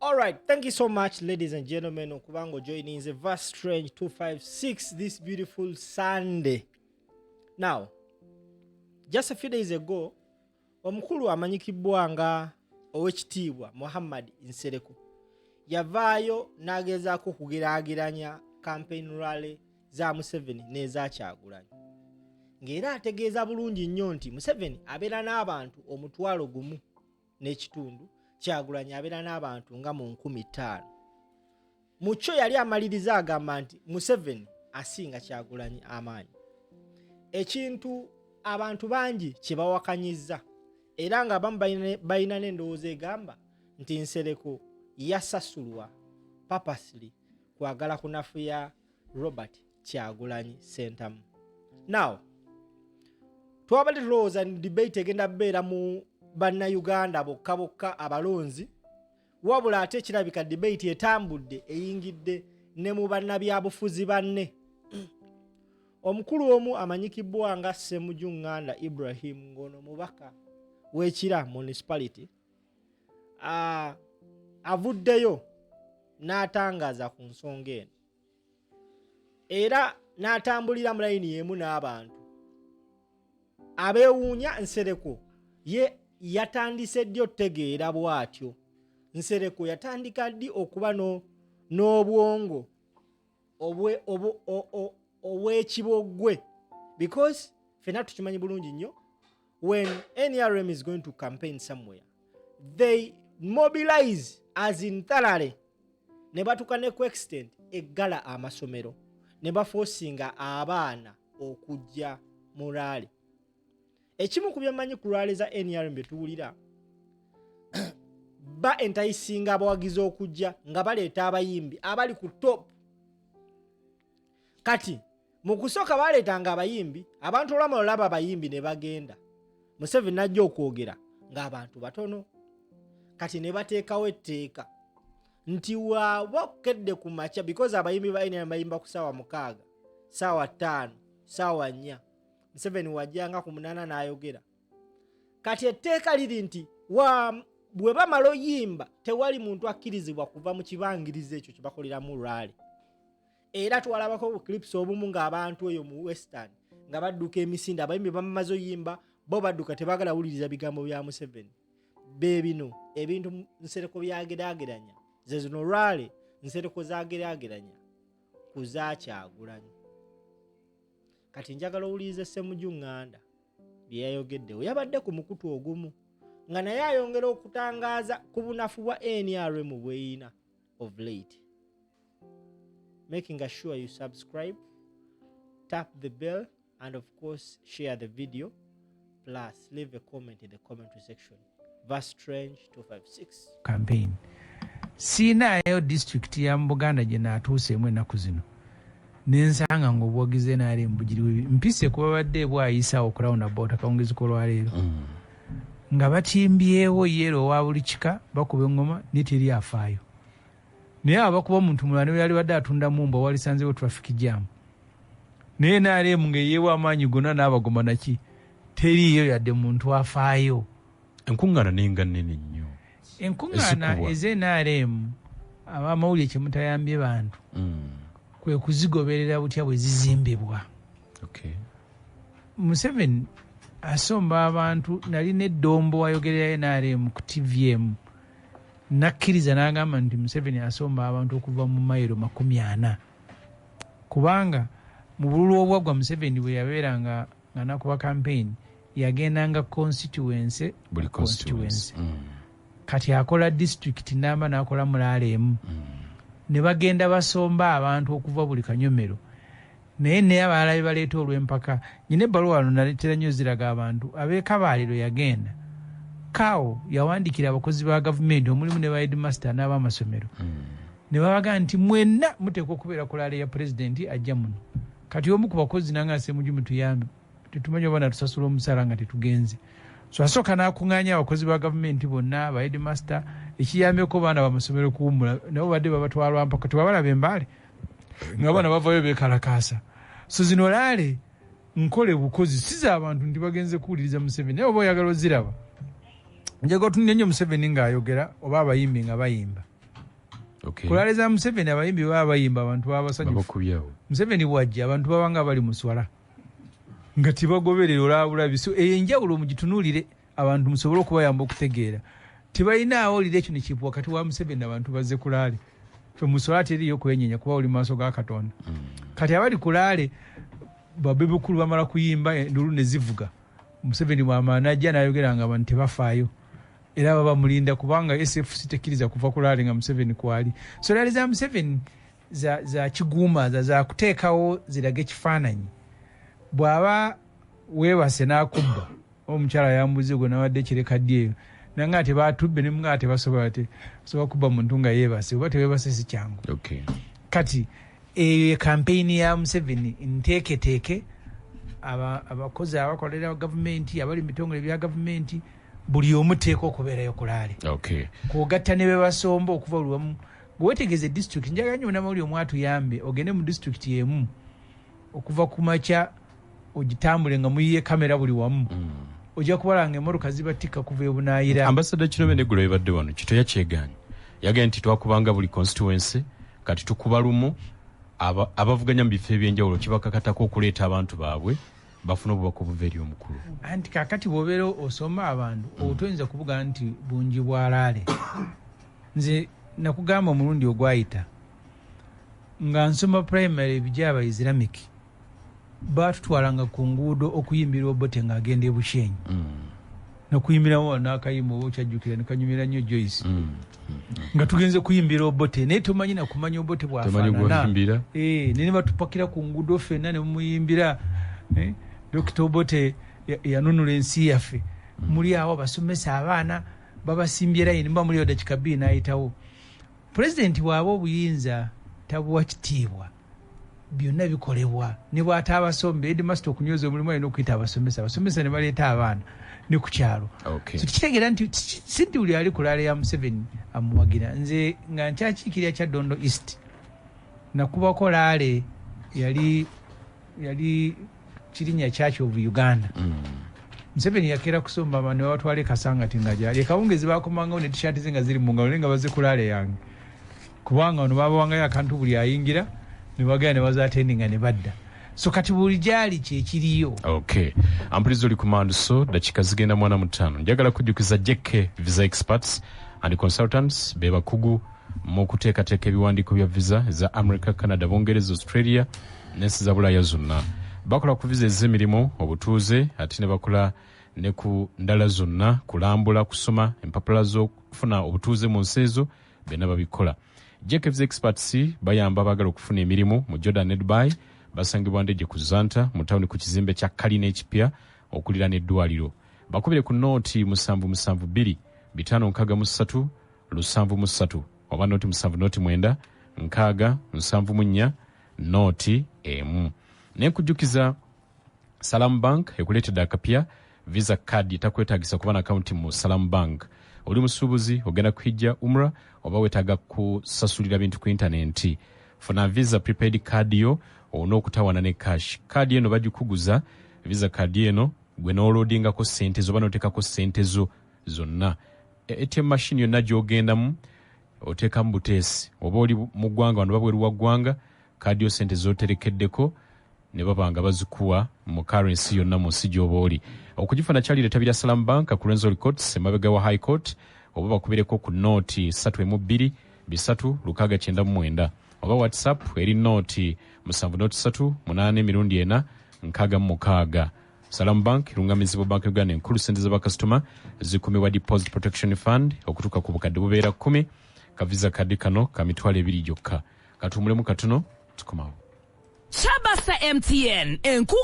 All right, thank you so much, ladies and gentlemen. Okubango joining the Verse Strange 256 this beautiful Sunday. Now, just a few days ago, omukulu amanyikibwa nga owekitiibwa Muhammad Nsereko yavaayo n'agezaako kugeraageranya campaign rally za Museveni n'eza Kyagulanyi. Ng'era ategeeza bulungi nnyo nti Museveni abeera n'abantu omutwalo gumu n'ekitundu, Kyagulanyi abeera n'abantu nga mu 50,000. Mu kyo yali amaliriza agamba nti Museveni asinga Kyagulanyi amaanyi. Ekintu abantu bangi kye bawakanyizza era nga abamu balina n'endowooza egamba nti Nsereko yasasulwa purposely kwagala kunafuya Robert Kyagulanyi Ssentamu. Now, twabadde tulowooza ni debate egenda beera mu bannayuganda bokka bokka abalonzi, wabula ate kirabika debate etambudde eyingidde ne mu bannabyabufuzi banne. Omukulu omu amanyikibwa nga Ssemujjuŋŋanda Ibrahim ngono mubaka w'Ekira municipality avuddeyo n'atangaaza ku nsonga eno era n'atambulira mu layini y'emu n'abantu abeewuunya Nsereko ye yatandise ddi otegeera bw'atyo. Nsereko yatandika ddi okuba n'obwongo obw'ekibogwe, because fena tukimanyi bulungi nnyo, when NRM is going to campaign somewhere they mobilize as in thoroughly, ne batuka ne ku extent eggala amasomero ne baforcinga abaana okujja mu rally. Ekimu ku byemanyi ku rally za NRM betuwulira ba entayisinga abawagizi okujja nga baleeta abayimbi abali ku top. Kati mu kusooka baleetanga abayimbi, abantu olwamala olaba abayimbi ne bagenda, Museveni najja okwogera ng'abantu batono. Kati ne bateekawo etteeka nti waaba okedde ku makya, because abayimbi ba NRM bayimba ku ssaawa 6, ssaawa 5, ssaawa 4, Museveni wajjanga ku 8 n'ayogera. Kati etteeka liri nti bwe bamala oyimba tewali muntu akkirizibwa kuva mu kibangirizi ekyo kye bakoleramu rally. Era twalabako clips obumu ng'abantu eyo mu Western nga badduka emisinde, abayimbi bamaze oyimba bo badduka tebagala wuliriza bigambo bya Museveni. Bebino ebintu Nsereko byageraageranya, ze zino rally Nsereko zageraageranya ku za Kyagulanyi. Kati njagala owulirize Ssemujjuŋŋanda bye yayogeddewo. Yabadde ku mukutu ogumu nga naye ayongera okutangaaza ku bunafu bwa NRM bweyina of late. Making sure you subscribe, tap the bell, and of course share the video, plus leave a comment in the commentary section. Verse Strange 256 campaign siinayo district ya Buganda gye naatuuseemu ennaku zino nensanga ng'obwogize naali mbugiriwe mpise kuba badde bwayisa okurawunda boota kawungezi kolwaleero nga batimbyewo yero wa buli kika bakuba engoma niteri afaayo, naye abakuba omuntu mulala yali badde atunda mumbo walisanzeewo traffic jam, naye naalemu ng'eyeewa amaanyi gonna n'abagoma naki teriiyo yadde muntu afaayo. Enkuŋŋaana nenga nnene nnyo. Enkuŋŋaana ez'NRM abamawulire kye mutayambye bantu kwe kuzigoberera butya bwe zizimbibwa. Okay. Museveni asomba abantu, nali n'eddombo wayogerera NRM ku TVM nakkiriza n'agamba nti Museveni asomba abantu okuva mu mayiro 40, kubanga mu bululu obwaggwa Museveni bwe yabeeranga nga nakuba campaign yagendanga constituency buli constituency. Kati akola district namba n'akola mulala emu. Ne bagenda basomba abantu okuva buli kanyomero, naye abalala baleeta olw'empaka. Nyina ebbaluwa wano naleetera nnyo ziraga abantu ab'Ekabaaliro yagenda Kawo yawandiikira abakozi ba gavumenti omulimu ne ba headmaster n'abamasomero ne babaga nti mwenna muteekwa okubeera ku laale ya pulezidenti ajja muno. Kati omu ku bakozi nanga Ssemujju tuyambe tetumanyi oba natusasula omusaala nga tetugenze. So asooka n'akuŋŋaanya abakozi ba gavumenti bonna ba headmaster, ekiyambeko baana bamasomero kuwummula nabo badde babatwalwa mpaka tebabalaba embaale nga baana bavayo beekalakaasa. So zino laale nkole bukozi si z'abantu nti bagenze kuwuliriza Museveni, naye oba oyagala oziraba njaga otunnya nnyo Museveni ng'ayogera oba abayimbi nga bayimba. Okay. Kulaale za Museveni abayimbi baba bayimba abantu babasanyufu. Museveni bwajja abantu babanga bali muswala. Nga tibagoberera olabulabi. So enjawulo mugitunuulire abantu musobole okubayamba okutegeera. Tibalinawo relationship wakati wa Museveni abantu bazze Kulaale. Fe muswala teriyo kwenyenya kuba oli maaso ga Katonda. Kati abali Kulaale babebukulu bamala kuyimba endulu ne zivuga. Museveni mwamaana ajja n'ayogera nga abantu tebafaayo. Era baba mulinda kubanga SFC tekiriza kuva Kulaale nga Museveni kwali. So lali za Museveni za kiguuma za kuteekawo zirage kifaananyi. Bw'aba weebase n'akubba omukyala yambuze gwe nawadde kirekaddi eyo nanga ate baatubbe ne mga ate basobola kubba muntu nga yeebase oba teweebase si kyangu. Okay. Kati eyo kampeyini ya Museveni nteeketeeke abakozi abakolera gavumenti abali mitongole bya gavumenti buli omu teeka okubeerayo Kulaale. Okay. Kwogatta ne bebasomba okuva luwamu gwewetegeeze district njagala nnyo namawulire omwatu yambe ogende mu district yemu okuva ku makya ogitambule nga muyiye kamera buli wamu. Ojja kubalanga emmotoka zibatikka kuva ebunaayira. Ambassador Kirome Negula ebadde wano kito yakyegaanye yagenda nti twakubanga buli constituency kati tukuba lumu abavuganya mu bifo ebyenjawulo kibakakatako okuleeta abantu baabwe bafuna obubaka obuva eri omukulu. Anti kakati bw'obeera osoma abantu otoyinza kuvuga nti bungi bwalaale. Nze nakugamba omulundi ogwayita nga nsoma primary ebijaba Islamic baatutwalanga ku nguudo okuyimbira Obote ng'agenda e Bushenyi. Nakuyimbirawo n'akayimba oba okyajjukira ne kanyumira nnyo Joyce. Nga tugenze kuyimbira Obote naye tomanyi na kumanya Obote bw'afaanana. Ne batupakira ku nguudo ffenna ne mumuyimbira. Dr. Obote yanunula ensi yaffe. Muli awo basomesa abaana babasimbye layini mba muli dakika bbiri n'ayitawo. Pulezidenti waaba obuyinza tabuwa kitiibwa. Byonna bikolebwa ne bw'ata abasombe headmaster okunyweza omulimu alina okuyita abasomesa ne baleeta abaana ne ku kyalo. Okay. So kitegeera nti sinti buli ali Kulaale ya Museveni amuwagira. Nze nga nkyakiikirira kya Dondo East nakubako Laale yali Kirinnya Church of Uganda. Museveni yakeera kusomba abantu ne batwala Kasangati nga gyali kawungezi bakomangawo ne t-shirt ze nga ziri mu ngalo nga bazze Kulaale yange kubanga ono babawangayo akantu buli ayingira ne bagenda ne bazatendinga ne badda. So kati buli gyali kyekiriyo. Okay. Ampulizo oli command so dakika zigenda mwana mutano. Njagala kujjukiza JK Visa Experts and Consultants be bakugu mu kuteekateeka ebiwandiiko bya visa za America, Canada, Bungereza, Australia n'ensi za Bulaaya zonna. Bakola ku visa ez'emirimu, obutuuze, ate ne bakola ne ku ndala zonna, kulambula, kusoma, empapula z'okufuna obutuuze mu nsi ezo bena babikola. JK Visa Experts bayamba abagala okufuna emirimu mu Jordan ne Dubai. Basangibwa Ndejje ku Zanta mu tawuni ku kizimbe kya Kalina ekipya okulira n'eddwaliro. Bakubire ku nooti 772 563 773 oba nooti 7 9 6 nooti emu. Nekujjukiza Salam Bank ekuleetedde akapya Visa card etakwetaagisa kuba na akaunti mu Salam Bank. Oli musuubuzi ogenda kuhijja umra oba weetaaga kusasulira bintu ku intaneti. Funa Visa prepaid card yo on'okutawana ne cash. Kadi eno bagikuguza Visa kadi eno gwe n'oloadingako ssente zo oba n'oteekako ssente zo zonna. ATM machine yonna gy'ogendamu oteekamu buteesi. Oba oli mu ggwanga wano babweru wa ggwanga kadi yo ssente z'oterekeddeko ne babanga bazikuwa mu currency yonna mu nsi gy'oba oli. Okugifuna kyalireeta bya Salam Bank ku Rwenzori Court emabega wa High Court oba bakubireko ku nooti 32 369 oba WhatsApp eri nooti 7 8 4 Salam Bank irungamizibwa Bank Uganda enkulu sente z'abakasitoma zikumibwa Deposit Protection Fund okutuuka ku bukadde bubeera 10 ka Visa kadi kano ka mitwalo 2 gyokka. Katumulemu katono tukomawo. Chabasa MTN enku